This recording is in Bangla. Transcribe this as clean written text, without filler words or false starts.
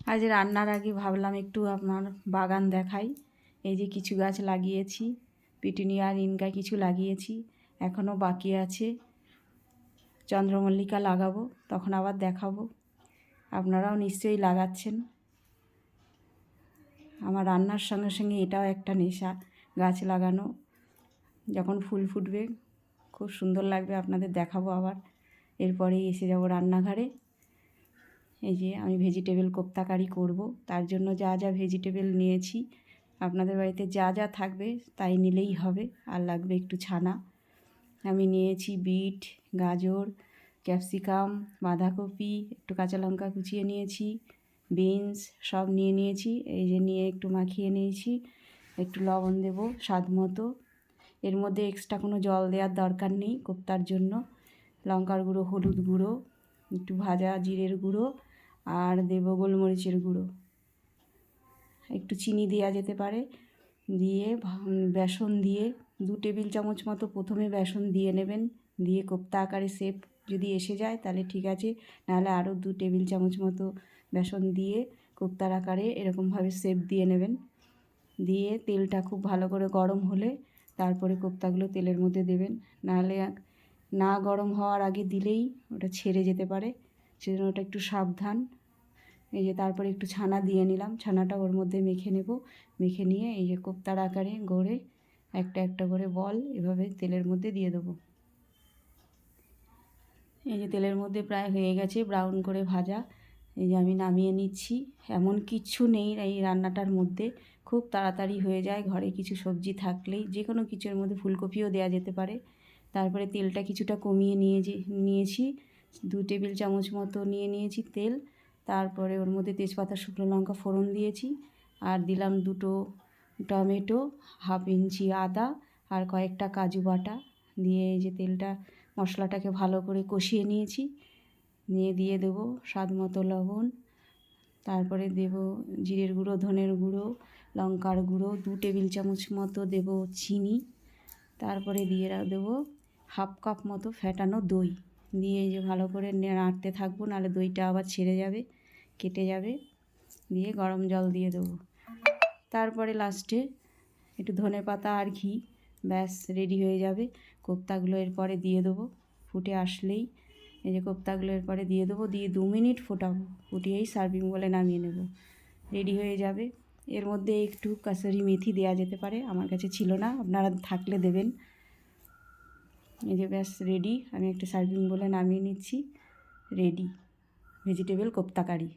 আজ রান্নার আগে ভাবলাম একটু আমার বাগান দেখাই। এই যে কিছু গাছ লাগিয়েছি, পিটুনিয়া আর ইনকা কিছু লাগিয়েছি, এখনও বাকি আছে। চন্দ্রমল্লিকা লাগাবো, তখন আবার দেখাবো। আপনারাও নিশ্চয়ই লাগাচ্ছেন। আমার রান্নার সঙ্গে সঙ্গে এটাও একটা নেশা, গাছ লাগানো। যখন ফুল ফুটবে খুব সুন্দর লাগবে, আপনাদের দেখাবো আবার। এরপরেই এসে যাব রান্নাঘরে। এই যে আমি ভেজিটেবল কোপ্তা কারি করব, তার জন্য যা যা ভেজিটেবল নিয়েছি, আপনাদের বাড়িতে যা যা থাকবে তাই নিলেই হবে। আর লাগবে একটু ছানা। আমি নিয়েছি বিট, গাজর, ক্যাপসিকাম, বাঁধাকপি, একটু কাঁচা লঙ্কা কুচিয়ে নিয়েছি, বিনস সব নিয়েছি। এই যে নিয়ে একটু মাখিয়ে নিয়েছি। একটু লবণ দেব স্বাদ মতো। এর মধ্যে এক্সট্রা কোনো জল দেওয়ার দরকার নেই কোপ্তার জন্য। লঙ্কার গুঁড়ো, হলুদ গুঁড়ো, একটু ভাজা জিরের গুঁড়ো, আর দেব গোলমরিচের গুঁড়ো, একটু চিনি দেওয়া যেতে পারে। দিয়ে বেসন দিয়ে 2 টেবিল চামচ মতো প্রথমে বেসন দিয়ে নেবেন। দিয়ে কোপ্তা আকারে শেপ যদি এসে যায় তাহলে ঠিক আছে, নাহলে আরও 2 টেবিল চামচ মতো বেসন দিয়ে কোপ্তার আকারে এরকমভাবে শেপ দিয়ে নেবেন। দিয়ে তেলটা খুব ভালো করে গরম হলে তারপরে কোপ্তাগুলো তেলের মধ্যে দেবেন, নাহলে না গরম হওয়ার আগে দিলেই ওটা ছেড়ে যেতে পারে, সেজন্য ওটা একটু সাবধান। এই যে তারপরে একটু ছানা দিয়ে নিলাম, ছানাটা ওর মধ্যে মেখে নেব। মেখে নিয়ে এই যে কোপ্তার আকারে গড়ে একটা একটা করে বল এভাবে তেলের মধ্যে দিয়ে দেবো। এই যে তেলের মধ্যে প্রায় হয়ে গেছে ব্রাউন করে ভাজা। এই যে আমি নামিয়ে নিচ্ছি। এমন কিচ্ছু নেই এই রান্নাটার মধ্যে, খুব তাড়াতাড়ি হয়ে যায়। ঘরে কিছু সবজি থাকলেই যে কোনো কিছুর মধ্যে ফুলকপিও দেওয়া যেতে পারে। তারপরে তেলটা কিছুটা কমিয়ে নিয়েছি, 2 টেবিল চামচ মতো নিয়েছি তেল। তারপরে ওর মধ্যে তেজপাতা, শুকনো লঙ্কা ফোড়ন দিয়েছি, আর দিলাম 2টো টমেটো, 1/2 ইঞ্চি আদা, আর কয়েকটা কাজু বাটা দিয়ে এই যে তেলটা মশলাটাকে ভালো করে কষিয়ে নিয়েছি। নিয়ে দিয়ে দেবো স্বাদ মতো লবণ। তারপরে দেব জিরের গুঁড়ো, ধনের গুঁড়ো, লঙ্কার গুঁড়ো 2 টেবিল চামচ মতো দেব চিনি। তারপরে দিয়ে দেবো 1/2 কাপ মতো ফ্যাটানো দই। দিয়ে এই যে ভালো করে নাড়তে থাকবো, নাহলে দইটা আবার ছেড়ে যাবে, কেটে যাবে। দিয়ে গরম জল দিয়ে দেবো। তারপরে লাস্টে একটু ধনেপাতা আর ঘি, ব্যাস রেডি হয়ে যাবে। কোপ্তাগুলো এরপরে দিয়ে দেবো। ফুটে আসলেই এই যে কোপ্তাগুলো এরপরে দিয়ে দেবো, দিয়ে 2 মিনিট ফোটাবো। ফুটিয়েই সার্ভিং বলে নামিয়ে নেব, রেডি হয়ে যাবে। এর মধ্যে একটু কাসুরি মেথি দেওয়া যেতে পারে, আমার কাছে ছিল না, আপনারা থাকলে দেবেন। এই যে ব্যাস রেডি। আমি একটা সার্ভিং বলে নামিয়ে নিচ্ছি। রেডি ভেজিটেবল কোপ্তা কারি।